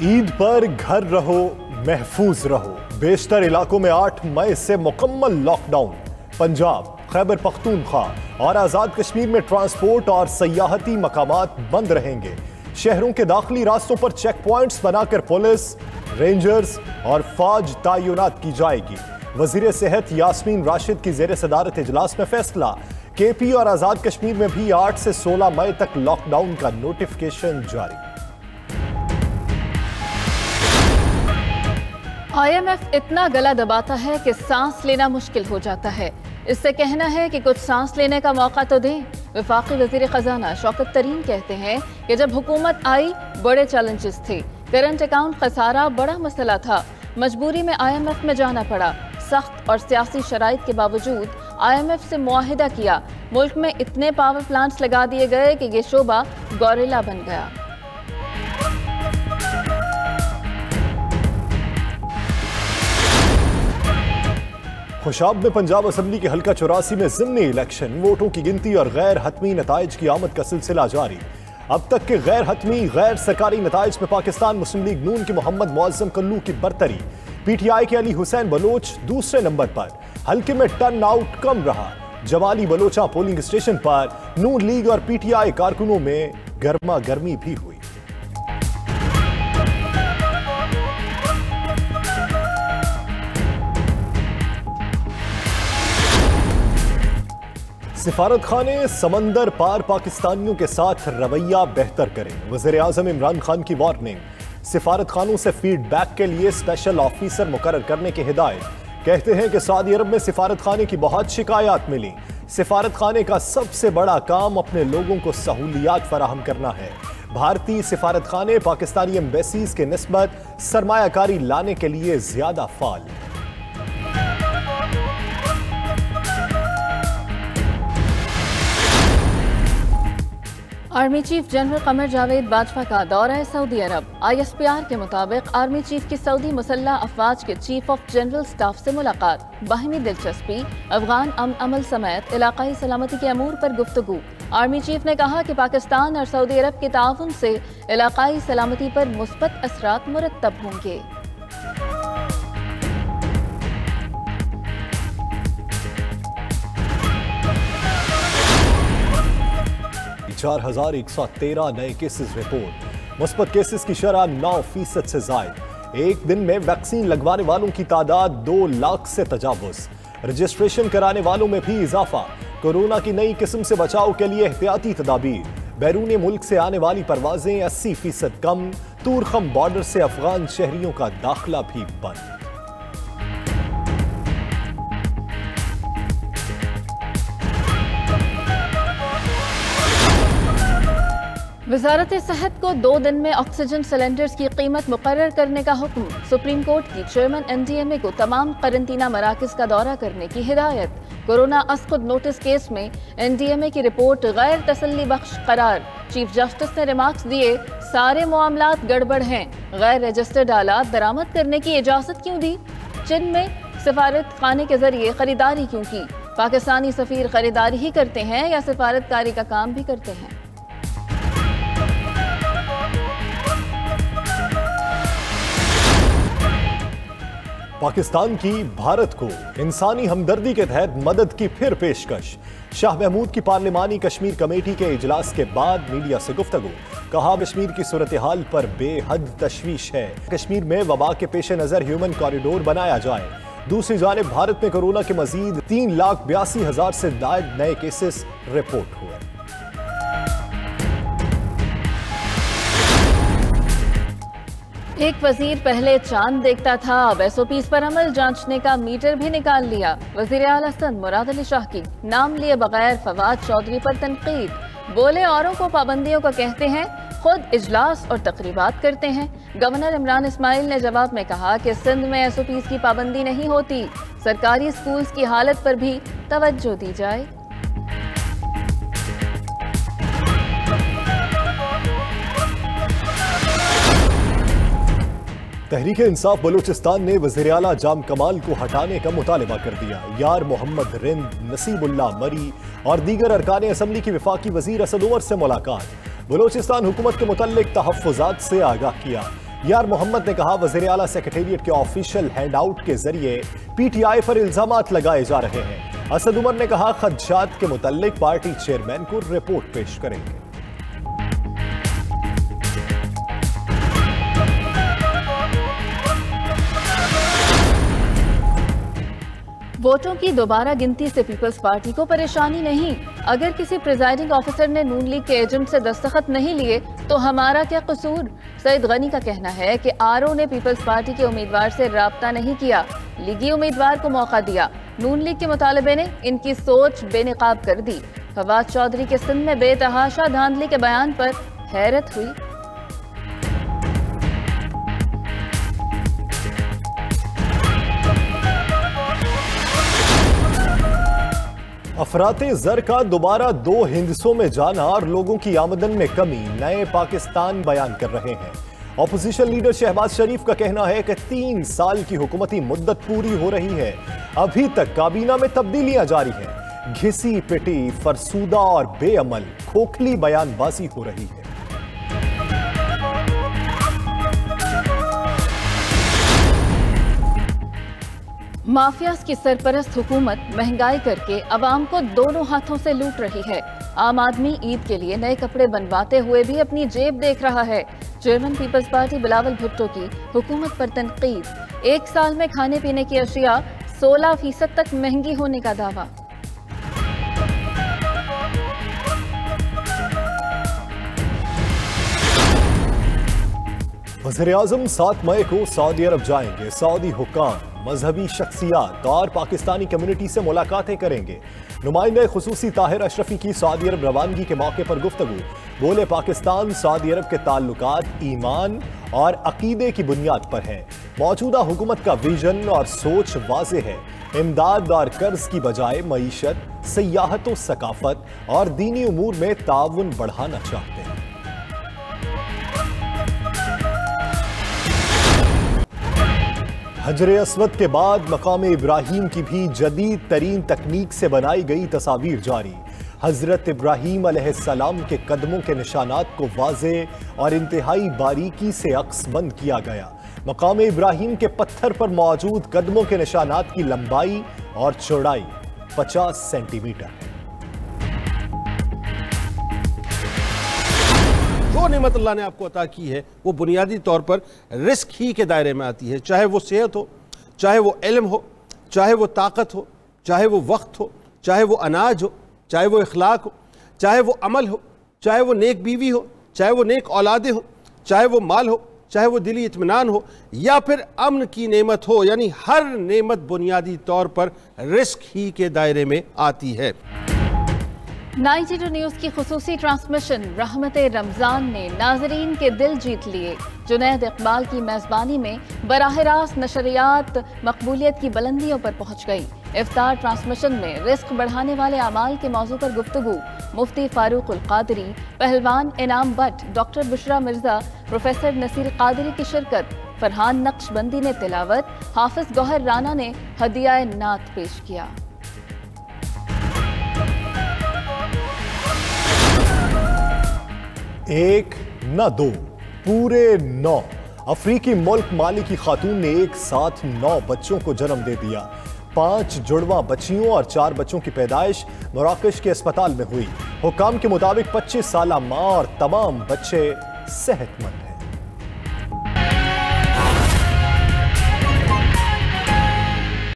ईद पर घर रहो, महफूज रहो। बेशतर इलाकों में 8 मई से मुकम्मल लॉकडाउन। पंजाब, खैबर पख्तूनख्वा और आज़ाद कश्मीर में ट्रांसपोर्ट और सयाहती मकामात बंद रहेंगे। शहरों के दाखिली रास्तों पर चेक पॉइंट्स बनाकर पुलिस, रेंजर्स और फौज तैनात की जाएगी। वजीर सेहत यास्मीन राशिद की जेर सदारत इजलास में फैसला। केपी और आज़ाद कश्मीर में भी 8 से 16 मई तक लॉकडाउन का नोटिफिकेशन जारी। IMF इतना गला दबाता है कि सांस लेना मुश्किल हो जाता है। इससे कहना है कि कुछ सांस लेने का मौका तो दें। वफाकी वजीर खजाना शौकत तरीन कहते हैं कि जब हुकूमत आई बड़े चैलेंजेस थे। करंट अकाउंट खसारा बड़ा मसला था। मजबूरी में IMF में जाना पड़ा। सख्त और सियासी शराइत के बावजूद IMF से मुआहिदा किया। मुल्क में इतने पावर प्लांट्स लगा दिए गए कि ये शोबा गोरिल्ला बन गया। खुशाब में पंजाब असम्बली के हल्का 84 में ज़िमनी इलेक्शन, वोटों की गिनती और गैर हतमी नताइज की आमद का सिलसिला जारी। अब तक के गैर हतमी गैर सरकारी नताइज में पाकिस्तान मुस्लिम लीग नून के मोहम्मद मुअज्जम कल्लू की बरतरी। PTI के अली हुसैन बलोच दूसरे नंबर पर। हल्के में टर्न आउट कम रहा। जवाली बलोचा पोलिंग स्टेशन पर नून लीग और PTI कारकुनों में गर्मा गर्मी भी हुई। सिफारत खाने समंदर पार पाकिस्तानियों के साथ रवैया बेहतर करें। वज़ीर आज़म इमरान खान की वार्निंग। सिफारत खानों से फीडबैक के लिए स्पेशल ऑफिसर मुकर्रर करने की हिदायत। कहते हैं कि सऊदी अरब में सिफारत खाने की बहुत शिकायत मिली। सिफारत खाने का सबसे बड़ा काम अपने लोगों को सहूलियात फराहम करना है। भारतीय सिफारत खाने पाकिस्तानी एम्बेसीज के निस्बत सरमायाकारी लाने के लिए ज्यादा फाल। Army chief general Qamar Javed Bajwa का दौरा सऊदी अरब। ISPR के मुताबिक आर्मी चीफ की सऊदी मुसल्लह अफवाज के चीफ ऑफ जनरल स्टाफ से मुलाकात। बाहिमी दिलचस्पी, अफगान अमल समेत इलाकाई सलामती के अमूर पर गुफ्तगू। आर्मी चीफ ने कहा कि पाकिस्तान और सऊदी अरब के ताउन से इलाकाई सलामती पर मुस्बत असरात मुरत्तब होंगे। 4113 नए केसेस रिपोर्ट। मुस्बत केसेस की शरह 9% से जायद। एक दिन में वैक्सीन लगवाने वालों की तादाद 2 लाख से तजावुज। रजिस्ट्रेशन कराने वालों में भी इजाफा। कोरोना की नई किस्म से बचाव के लिए एहतियाती तदाबीर। बैरून मुल्क से आने वाली परवाजें 80% कम। तूरखम बॉर्डर से अफगान शहरियों का दाखिला भी बंद। वजारत सेहत को 2 दिन में ऑक्सीजन सिलेंडर्स की कीमत मुकर्रर करने का हुक्म। सुप्रीम कोर्ट की चेयरमैन NDMA को तमाम करंतना मराकज का दौरा करने की हिदायत। कोरोना अस्कुद नोटिस केस में NDMA की रिपोर्ट गैर तसल्ली बख्श करार। चीफ जस्टिस ने रिमार्क्स दिए, सारे मामलात गड़बड़ हैं। गैर रजिस्टर्ड आलात दरामद करने की इजाजत क्यों दी? चीन में सिफारत खाने के जरिए खरीदारी क्यों की? पाकिस्तानी सफीर खरीदारी ही करते हैं या सिफारतकारी का काम भी करते हैं? पाकिस्तान की भारत को इंसानी हमदर्दी के तहत मदद की फिर पेशकश। शाह महमूद की पार्लिमानी कश्मीर कमेटी के इजलास के बाद मीडिया से गुफ्तगू। कहा, कश्मीर की सूरत हाल पर बेहद तशवीश है। कश्मीर में वबा के पेश नजर ह्यूमन कॉरिडोर बनाया जाए। दूसरी जानिब भारत में कोरोना के मजीद 3,82,000 से ज्यादा नए केसेस रिपोर्ट हुए। एक वजीर पहले चांद देखता था, अब SOPs पर अमल जांचने का मीटर भी निकाल लिया। वजीर आला सिंध मुराद अली शाह की नाम लिए बगैर फवाद चौधरी पर तनकीद। बोले औरों को पाबंदियों का कहते हैं, खुद इजलास और तकरीबात करते हैं। गवर्नर इमरान इस्माइल ने जवाब में कहा कि सिंध में SOPs की पाबंदी नहीं होती। सरकारी स्कूल्स की हालत पर भी तवज्जो दी जाए। तहरीक इंसाफ बलूचिस्तान ने वज़ीर आला जाम कमाल को हटाने का मुतालबा कर दिया। यार मोहम्मद रिंद, नसीबुल्लाह मरी और दीगर अरकान असम्बली की वफाकी वजीर असद उमर से मुलाकात। बलूचिस्तान हुकूमत के मुतल्लिक तहफ़्फ़ुज़ात से आगाह किया। यार मोहम्मद ने कहा, वज़ीर आला सेक्रेटेरिएट के ऑफिशियल हैंडआउट के जरिए पीटीआई पर इल्जामात लगाए जा रहे हैं। असद उमर ने कहा, खदशात के मुतल्लिक पार्टी चेयरमैन को रिपोर्ट पेश करेंगे। वोटों की दोबारा गिनती से पीपल्स पार्टी को परेशानी नहीं। अगर किसी प्रिजाइडिंग ऑफिसर ने नून लीग के एजेंट से दस्तखत नहीं लिए तो हमारा क्या कसूर। सईद गनी का कहना है कि आरओ ने पीपल्स पार्टी के उम्मीदवार से राब्ता नहीं किया, लीगी उम्मीदवार को मौका दिया। नून लीग के मुतालबे ने इनकी सोच बेनकाब कर दी। फवाद चौधरी के सिंध में बेतहाशा धांधली के बयान पर हैरत हुई। अफराते ज़र का दोबारा 2 हिंदसों में जाना और लोगों की आमदन में कमी नए पाकिस्तान बयान कर रहे हैं। ऑपोजिशन लीडर शहबाज शरीफ का कहना है कि 3 साल की हुकूमती मुद्दत पूरी हो रही है, अभी तक काबीना में तब्दीलियां जारी हैं। घिसी पिटी, फरसूदा और बेअमल खोखली बयानबाजी हो रही है। माफियाज की सरपरस्त हुकूमत महंगाई करके अवाम को दोनों हाथों से लूट रही है। आम आदमी ईद के लिए नए कपड़े बनवाते हुए भी अपनी जेब देख रहा है। Chairman People's Party Bilawal Bhutto की हुकूमत पर तनकीद। 1 साल में खाने पीने की अशिया 16% तक महंगी होने का दावा। वज़ीर-ए-आज़म 7 मई को सऊदी अरब जाएंगे। सऊदी हुक्काम, मजहबी शख्सियात और पाकिस्तानी कम्युनिटी से मुलाकातें करेंगे। नुमाइंदे खुसूसी ताहिर अशरफी की सऊदी अरब रवानगी के मौके पर गुफ्तगू। बोले, पाकिस्तान सऊदी अरब के ताल्लुकात ईमान और अकीदे की बुनियाद पर है। मौजूदा हुकूमत का विजन और सोच वाज़ेह है। इमदाद और कर्ज की बजाय मईशत, सियाहत, सकाफत और दीनी उमूर में ताउन बढ़ाना चाहते हैं। हजर अस्वद के बाद मकाम इब्राहीम की भी जदीद तरीन तकनीक से बनाई गई तस्वीर जारी। हजरत इब्राहीम अलैहिस्सलाम के कदमों के निशानात को वाज़ेह और इंतहाई बारीकी से अक्सबंद किया गया। मकाम इब्राहीम के पत्थर पर मौजूद कदमों के निशानात की लंबाई और चौड़ाई 50 सेंटीमीटर है। जो नेमत अल्लाह ने आपको अता की है वो बुनियादी तौर पर रिस्क ही के दायरे में आती है, चाहे वो सेहत हो, चाहे वो इल्म हो, चाहे वो ताकत हो, चाहे वो वक्त हो, चाहे वो अनाज हो, चाहे वो इखलाक हो, चाहे वो अमल हो, चाहे वो नेक बीवी हो, चाहे वो नेक औलादे हो, चाहे वो माल हो, चाहे वो दिली इत्मीनान हो या फिर अमन की नेमत हो। यानी हर नेमत बुनियादी तौर पर रिस्क ही के दायरे में आती है। 92 न्यूज़ की खुसूसी ट्रांसमिशन रहमत रमज़ान ने नाजरीन के दिल जीत लिए। जुनैद इकबाल की मेज़बानी में बराह रास्त नशरियात मकबूलियत की बुलंदियों पर पहुंच गई। इफ्तार ट्रांसमिशन में रिस्क बढ़ाने वाले अमाल के मौजू पर गुफ्तगू। मुफ्ती फारूक उल कादरी, पहलवान इनाम बट, डॉक्टर बुशरा मिर्जा, प्रोफेसर नसीर कादरी की शिरकत। फरहान नक्शबंदी ने तिलावत, हाफिज गौहर राना ने हदिया नात पेश किया। एक न 2 पूरे 9 अफ्रीकी मुल्क माली की खातून ने एक साथ 9 बच्चों को जन्म दे दिया। 5 जुड़वा बच्चियों और 4 बच्चों की पैदाइश मराकश के अस्पताल में हुई। हुकाम के मुताबिक 25 साला मां और तमाम बच्चे सेहतमंद हैं।